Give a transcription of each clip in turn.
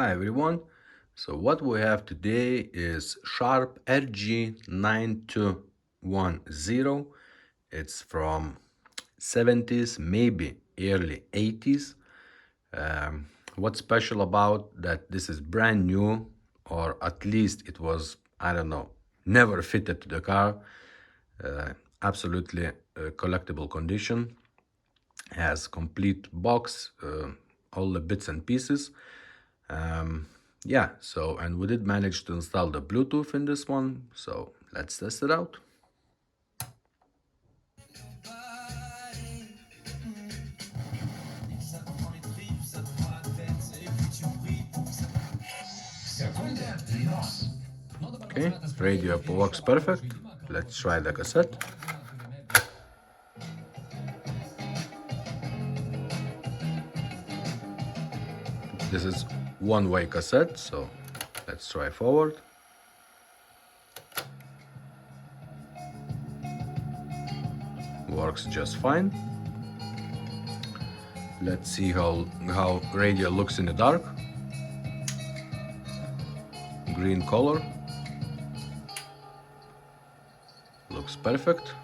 Hi everyone. So what we have today is Sharp RG-9210. It's from 70s, maybe early 80s. What's special about that this is brand new, or at least it was, I don't know, never fitted to the car. Absolutely collectible condition. Has complete box, all the bits and pieces. Yeah, so, and we did manage to install the Bluetooth in this one, so let's test it out. Okay, radio works perfect. Let's try the cassette. This is one-way cassette, so let's try forward. Works just fine. Let's see how radio looks in the dark. Green color. Looks perfect.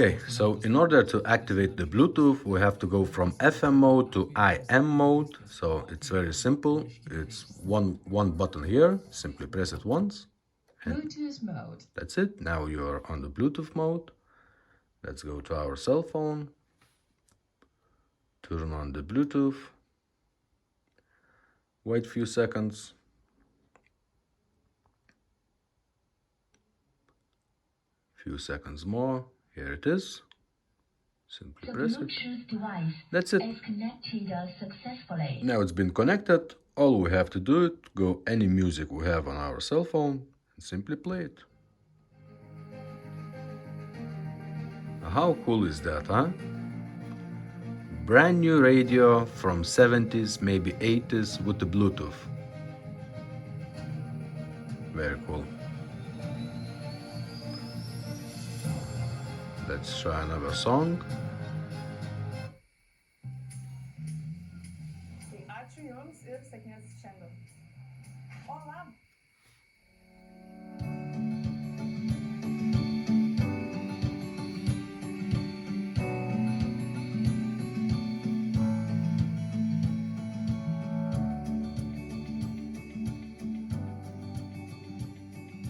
Okay, so in order to activate the Bluetooth, we have to go from FM mode to IM mode. So it's very simple. It's one button here. Simply press it once. Bluetooth mode. That's it. Now you're on the Bluetooth mode. Let's go to our cell phone. Turn on the Bluetooth. Wait a few seconds. Few seconds more. Here it is. Simply press it. That's it. Now it's been connected. All we have to do is go any music we have on our cell phone and simply play it. How cool is that, huh? Brand new radio from 70s, maybe 80s with the Bluetooth. Very cool. Let's try another song. Olá.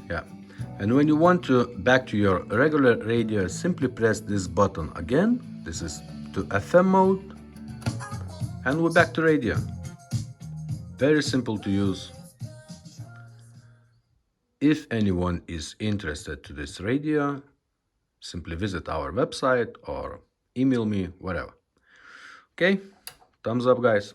Yeah. And when you want to back to your regular radio, simply press this button again. This is to FM mode. And we're back to radio. Very simple to use. If anyone is interested to this radio, simply visit our website or email me, whatever. Okay, thumbs up, guys.